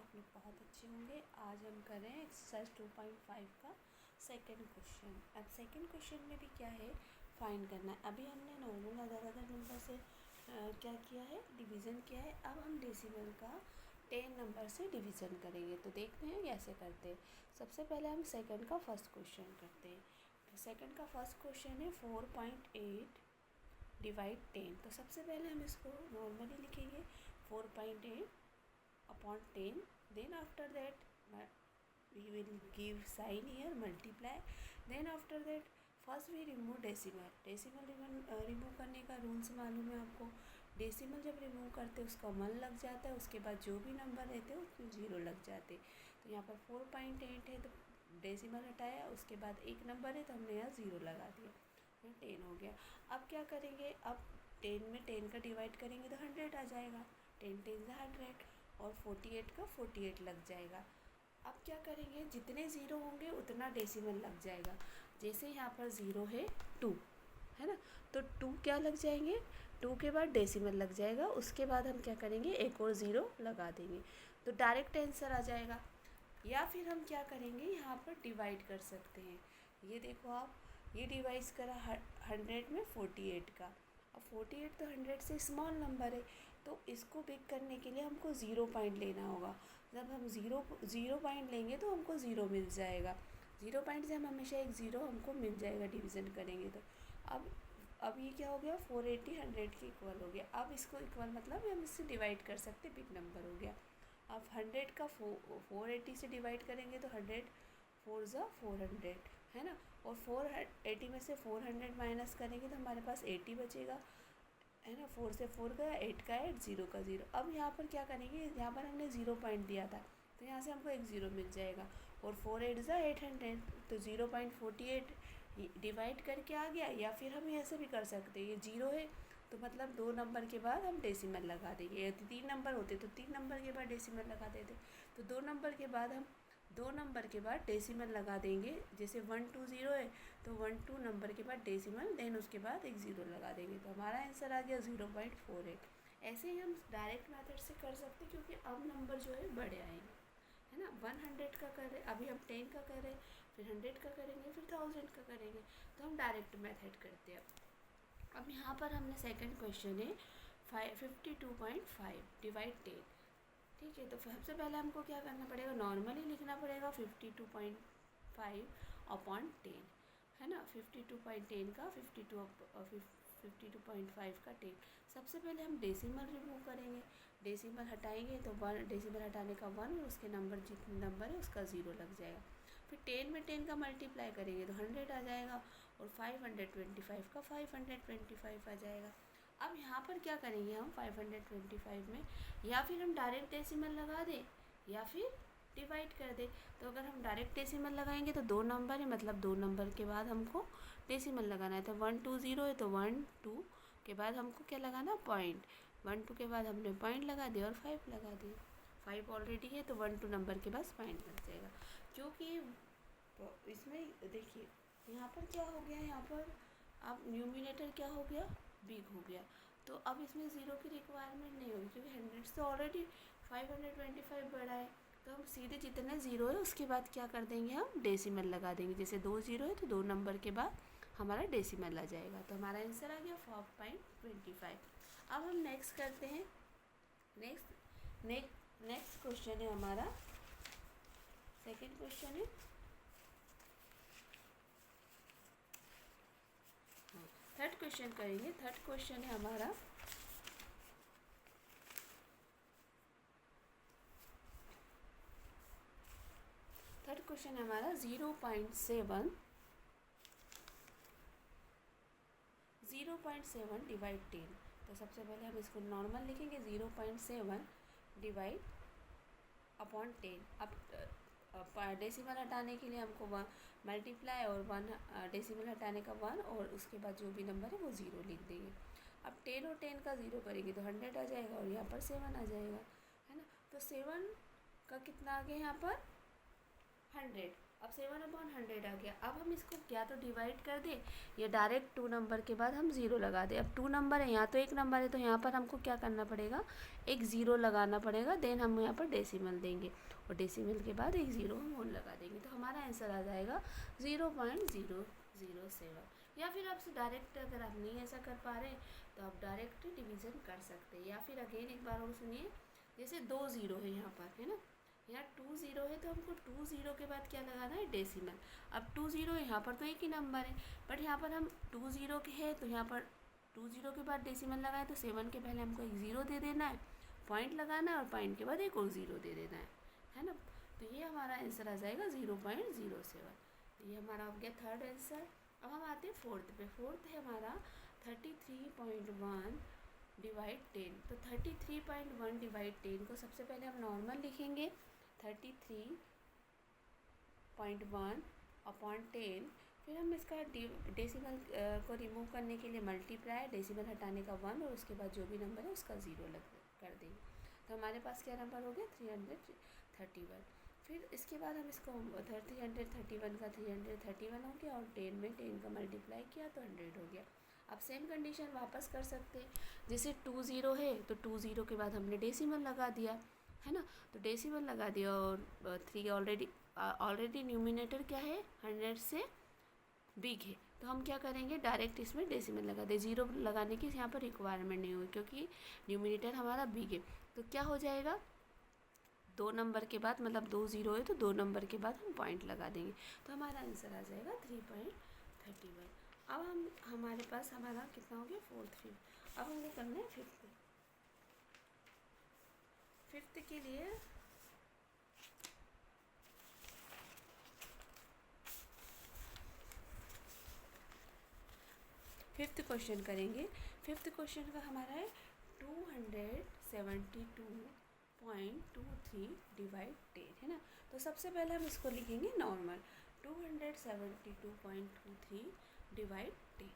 आप लोग बहुत अच्छे होंगे। आज हम कर रहे हैं एक्सरसाइज 2.5 का सेकंड क्वेश्चन। अब सेकंड क्वेश्चन में भी क्या है, फाइंड करना है। अभी हमने नॉर्मल अदर नंबर से क्या किया है, डिवीज़न किया है। अब हम डेसिमल का 10 नंबर से डिवीज़न करेंगे। तो देखते हैं कैसे करते हैं। सबसे पहले हम सेकंड का फर्स्ट क्वेश्चन करते हैं। तो सेकंड का फर्स्ट क्वेश्चन है 4.8 डिवाइड 10। तो सबसे पहले हम इसको नॉर्मली लिखेंगे 4.8 upon 10. Then after that we will give sign here, multiply. Then after that first we remove decimal. Remove करने का रूल्स मालूम है आपको। डेसिमल जब रिमूव करते हैं उसका 1 लग जाता है, उसके बाद जो भी नंबर रहते हैं उसमें 0 लग जाते। तो यहाँ पर 4.8 है तो डेसिमल हटाया, उसके बाद एक नंबर है तो हमने यहाँ 0 लगा दिया, 10 हो गया। अब क्या करेंगे, अब 10 में 10 का डिवाइड करेंगे तो 100 आ जाएगा। 10 10 100 और 48 का 48 लग जाएगा। अब क्या करेंगे, जितने ज़ीरो होंगे उतना डेसिमल लग जाएगा। जैसे यहाँ पर ज़ीरो है 2 है ना, तो 2 क्या लग जाएंगे, 2 के बाद डेसिमल लग जाएगा। उसके बाद हम क्या करेंगे, एक और ज़ीरो लगा देंगे तो डायरेक्ट आंसर आ जाएगा। या फिर हम क्या करेंगे, यहाँ पर डिवाइड कर सकते हैं। ये देखो आप, ये डिवाइड करा 100 में 48 का। अब 48 तो 100 से स्मॉल नंबर है, तो इसको बिग करने के लिए हमको 0 पॉइंट लेना होगा। जब हम ज़ीरो पॉइंट लेंगे तो हमको 0 मिल जाएगा। 0 पॉइंट से हम हमेशा एक 0 हमको मिल जाएगा डिवीज़न करेंगे तो। अब ये क्या हो गया, 480 100 के इक्वल हो गया। अब इसको इक्वल मतलब हम इससे डिवाइड कर सकते, बिग नंबर हो गया। अब 100 का 480 से डिवाइड करेंगे तो 100 4 ज़ा 400 है ना, और 480 में से 400 माइनस करेंगे तो हमारे पास 80 बचेगा है ना। 4 से 4 गया, 8 का 8, 0 का 0। अब यहाँ पर क्या करेंगे, यहाँ पर हमने 0 पॉइंट दिया था तो यहाँ से हमको एक 0 मिल जाएगा। और 4 8 ज़ा 800 तो 0.48 डिवाइड करके आ गया। या फिर हम ऐसे भी कर सकते हैं, ये 0 है तो मतलब 2 नंबर के बाद हम डेसिमल लगा देंगे। यदि 3 नंबर होते तो 3 नंबर के बाद डेसिमल लगा देते। तो 2 नंबर के बाद हम 2 नंबर के बाद डेसिमल लगा देंगे। जैसे 1 2 0 है तो 1 2 नंबर के बाद डेसिमल, देन उसके बाद एक 0 लगा देंगे तो हमारा आंसर आ गया 0.48। ऐसे ही हम डायरेक्ट मेथड से कर सकते हैं, क्योंकि अब नंबर जो है बड़े आएंगे है ना। 100 का कर रहे, अभी हम 10 का कर रहे, फिर 100 का करेंगे, फिर 1000 का करेंगे। तो हम डायरेक्ट मेथड करते हैं। अब यहाँ पर हमने सेकंड क्वेश्चन है 52.5 डिवाइड 10। ठीक है, तो सबसे पहले हमको क्या करना पड़ेगा, नॉर्मली लिखना पड़ेगा 52.5 अपॉन 10 है ना। 52.10 का 52.5 का 10। सबसे पहले हम डेसिमल रिमूव करेंगे, डेसिमल हटाएंगे तो 1, डेसिमल हटाने का 1 और उसके नंबर जितने नंबर है उसका 0 लग जाएगा। फिर 10 में 10 का मल्टीप्लाई करेंगे तो 100 आ जाएगा, और 525 का 525 आ जाएगा। अब यहाँ पर क्या करेंगे हम 525 में, या फिर हम डायरेक्ट डेसिमल लगा दें या फिर डिवाइड कर दें। तो अगर हम डायरेक्ट डेसिमल लगाएंगे तो 2 नंबर है, मतलब 2 नंबर के बाद हमको डेसिमल लगाना है। तो 1 2 0 है तो 1 2 के बाद हमको क्या लगाना, पॉइंट। 1 2 के बाद हमने पॉइंट लगा दिया और 5 लगा दिया। 5 ऑलरेडी है तो 1 2 नंबर के बाद पॉइंट लग जाएगा। क्योंकि इसमें देखिए यहाँ पर क्या हो गया, यहाँ पर अब न्यूमिनेटर क्या हो गया, बिग हो गया। तो अब इसमें 0 की रिक्वायरमेंट नहीं होगी, क्योंकि 100 से ऑलरेडी 525 बढ़ा है। तो हम सीधे जितने 0 है उसके बाद क्या कर देंगे, हम डेसिमल लगा देंगे। जैसे 2 0 है तो 2 नंबर के बाद हमारा डेसिमल आ जाएगा। तो हमारा आंसर आ गया 4.25। अब हम नेक्स्ट करते हैं। नेक्स्ट क्वेश्चन है हमारा, सेकेंड क्वेश्चन है थर्ड क्वेश्चन करेंगे। थर्ड क्वेश्चन है हमारा थर्ड क्वेश्चन है हमारा 0.7 डिवाइड 10। तो सबसे पहले हम इसको नॉर्मल लिखेंगे, 0.7 डिवाइड अपॉन 10। अब डेसिमल हटाने के लिए हमको 1 मल्टीप्लाई और 1 डेसिमल हटाने का 1 और उसके बाद जो भी नंबर है वो 0 लिख देंगे। अब 10 और 10 का 0 करेंगे तो 100 आ जाएगा, और यहाँ पर 7 आ जाएगा है ना। तो 7 का कितना आ गया यहाँ पर 100, अब 7/100 आ गया। अब हम इसको क्या तो डिवाइड कर दें या डायरेक्ट 2 नंबर के बाद हम 0 लगा दें। अब 2 नंबर है, यहाँ तो 1 नंबर है, तो यहाँ पर हमको क्या करना पड़ेगा, एक 0 लगाना पड़ेगा। देन हम यहाँ पर डेसिमल देंगे और डेसिमल के बाद एक 0 हम और लगा देंगे। तो हमारा आंसर आ जाएगा 0.007। या फिर आपसे डायरेक्ट अगर आप नहीं ऐसा कर पा रहे तो आप डायरेक्ट डिवीज़न कर सकते हैं। या फिर अगेन एक बार और सुनिए, जैसे 2 0 है यहाँ पर, है ना, यहाँ 2 0 है तो हमको 2 0 के बाद क्या लगाना है, डेसिमल। अब 2 0 यहाँ पर तो एक ही नंबर है, बट यहाँ पर हम 2 0 के है तो यहाँ पर 2 0 के बाद डेसिमल लगाए तो 7 के पहले हमको एक 0 दे देना है, पॉइंट लगाना है और पॉइंट के बाद एक और 0 दे देना है ना। तो ये हमारा आंसर आ जाएगा 0.07। तो ये हमारा हो गया थर्ड आंसर। अब हम आते हैं फोर्थ पे। फोर्थ है हमारा 33.1 डिवाइड 10। तो 33.1 डिवाइड 10 को सबसे पहले हम नॉर्मल लिखेंगे, 33.1 अपॉन 10। फिर हम इसका डेसिमल को रिमूव करने के लिए मल्टीप्लाई, डेसिमल हटाने का 1 और उसके बाद जो भी नंबर है उसका 0 कर देंगे। तो हमारे पास क्या नंबर हो गया, 331। फिर इसके बाद हम इसको 331 का 331 हो गया और 10 में 10 का मल्टीप्लाई किया तो 100 हो गया। अब सेम कंडीशन वापस कर सकते हैं, जैसे 2 0 है तो 2 0 के बाद हमने डेसिमल लगा दिया, है ना, तो डेसिमल लगा दिया और 3 ऑलरेडी न्यूमिनेटर क्या है, 100 से बिग है, तो हम क्या करेंगे, डायरेक्ट इसमें डेसिमल लगा दे। 0 लगाने की यहाँ पर रिक्वायरमेंट नहीं हुई क्योंकि न्यूमिनेटर हमारा बिग है। तो क्या हो जाएगा, 2 नंबर के बाद, मतलब 2 0 है तो 2 नंबर के बाद हम पॉइंट लगा देंगे। तो हमारा आंसर आ जाएगा 3.31। अब हमारे पास हमारा कितना हो गया, 4th 5th। अब हमको करना है 5th। 5th के लिए फिफ्थ क्वेश्चन करेंगे। 5th क्वेश्चन का हमारा है 272.23 डिवाइड 10, है ना। तो सबसे पहले हम इसको लिखेंगे नॉर्मल, 272.23 डिवाइड 10,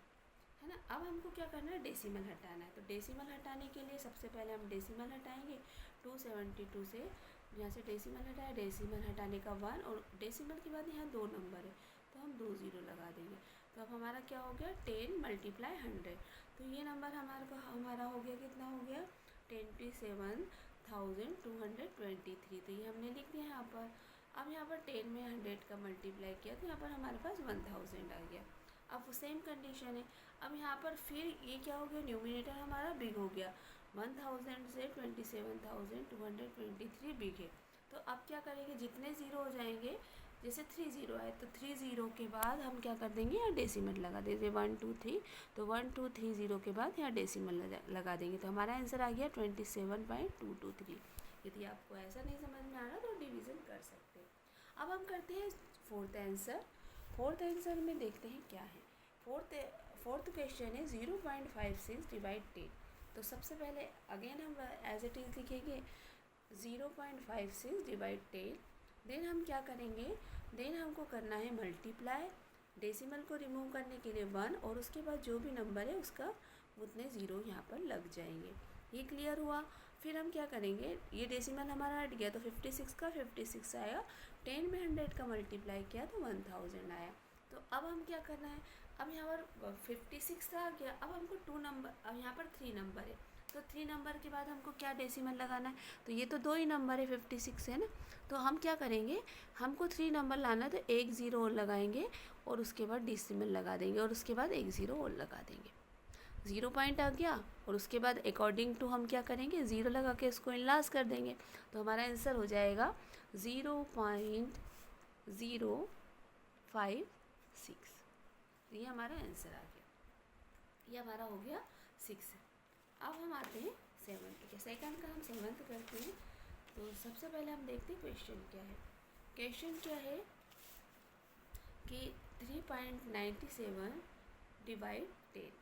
है ना। अब हमको क्या करना है, डेसिमल हटाना है। तो डेसिमल हटाने के लिए सबसे पहले हम डेसिमल हटाएंगे 272 से, यहाँ से डेसिमल हटाया, डेसिमल हटाने का 1 और डेसिमल के बाद यहाँ 2 नंबर है तो हम 2 0 लगा देंगे। तो अब हमारा क्या हो गया, 10 मल्टीप्लाई 100। तो ये नंबर हमारा हो गया, कितना हो गया, 27,223। तो ये हमने लिख दिया यहाँ पर। अब यहाँ पर 10 में 100 का मल्टीप्लाई किया तो यहाँ पर हमारे पास 1000 आ गया। अब सेम कंडीशन है, अब यहाँ पर फिर ये क्या हो गया, न्यूमिनेटर हमारा बिग हो गया, 1000 से 27,223 बिग है। तो अब क्या करेंगे, जितने 0 हो जाएंगे, जैसे 3 0 आए तो 3 0 के बाद हम क्या कर देंगे, यहाँ डेसिमल लगा देंगे, 1 2 3। तो 1 2 3 0 के बाद यहाँ डेसिमल लगा देंगे। तो हमारा आंसर आ गया 27.223। यदि आपको ऐसा नहीं समझ में आ रहा तो डिवीज़न कर सकते हैं। अब हम करते हैं 4th आंसर। 4th आंसर में देखते हैं क्या है। फोर्थ क्वेश्चन है 0.56 डिवाइड 10। तो सबसे पहले अगेन हम एज इट इज़ लिखेंगे 0.56 डिवाइड 10। देन हम क्या करेंगे, देन हमको करना है मल्टीप्लाई, डेसिमल को रिमूव करने के लिए 1 और उसके बाद जो भी नंबर है उसका उतने 0 यहाँ पर लग जाएंगे। ये क्लियर हुआ। फिर हम क्या करेंगे, ये डेसिमल हमारा हट गया तो 56 का 56 आया, 10 में 100 का मल्टीप्लाई किया तो 1000 आया। तो अब हम क्या करना है, अब यहाँ पर 56 आ गया, अब हमको 2 नंबर, अब यहाँ पर 3 नंबर है तो 3 नंबर के बाद हमको क्या डेसिमल लगाना है, तो ये तो 2 ही नंबर है, 56 है ना। तो हम क्या करेंगे, हमको 3 नंबर लाना है तो एक 0 और लगाएंगे और उसके बाद डेसिमल लगा देंगे और उसके बाद एक 0 और लगा देंगे। 0 पॉइंट आ गया और उसके बाद अकॉर्डिंग टू हम क्या करेंगे, 0 लगा के इसको इनलास कर देंगे। तो हमारा आंसर हो जाएगा 0.056। ये हमारा आंसर आ गया। ये हमारा हो गया 6। अब हम आते हैं 7th के। सेकंड का हम 7th करते हैं। तो सबसे पहले हम देखते हैं क्वेश्चन क्या है। क्वेश्चन क्या है कि 3.97 डिवाइड 10,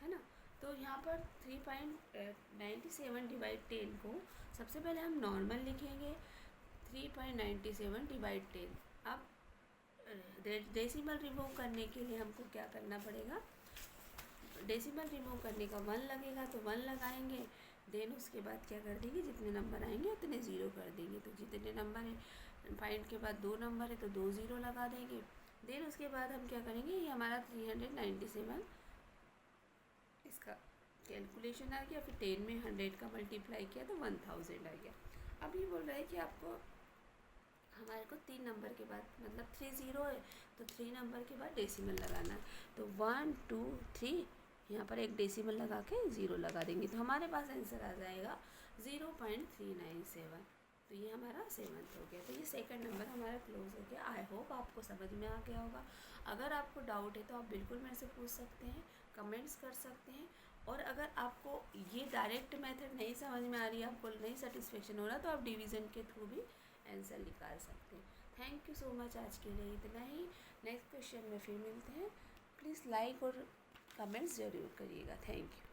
है ना। तो यहाँ पर 3.97 डिवाइड 10 को सबसे पहले हम नॉर्मल लिखेंगे, 3.97 डिवाइड 10। अब डेसिमल रिमूव करने के लिए हमको क्या करना पड़ेगा, डेसिमल रिमूव करने का 1 लगेगा तो 1 लगाएंगे। देन उसके बाद क्या कर देंगे, जितने नंबर आएंगे उतने 0 कर देंगे। तो जितने नंबर फाइंड के बाद 2 नंबर है तो 2 ज़ीरो लगा देंगे। देन उसके बाद हम क्या करेंगे, ये हमारा 397 इसका कैलकुलेशन आ गया, फिर 10 में 100 का मल्टीप्लाई किया तो 1000 आ गया। अब ये बोल रहा है कि आपको हमारे को 3 नंबर के बाद, मतलब 3 ज़ीरो है तो 3 नंबर के बाद डेसिमल लगाना है, तो 1 2 3 यहाँ पर एक डेसिमल लगा के ज़ीरो लगा देंगे तो हमारे पास आंसर आ जाएगा 0.397। तो ये हमारा 7th हो गया। तो ये सेकंड नंबर हमारा क्लोज हो गया। आई होप आपको समझ में आ गया होगा। अगर आपको डाउट है तो आप बिल्कुल मेरे से पूछ सकते हैं, कमेंट्स कर सकते हैं। और अगर आपको ये डायरेक्ट मेथड नहीं समझ में आ रही है, आपको नहीं सेटिस्फेक्शन हो रहा, तो आप डिवीज़न के थ्रू भी आंसर निकाल सकते हैं। Thank you so much. आज के लिए इतना ही। नेक्स्ट क्वेश्चन में फिर मिलते हैं। प्लीज़ लाइक और कमेंट्स ज़रूर करिएगा। Thank you.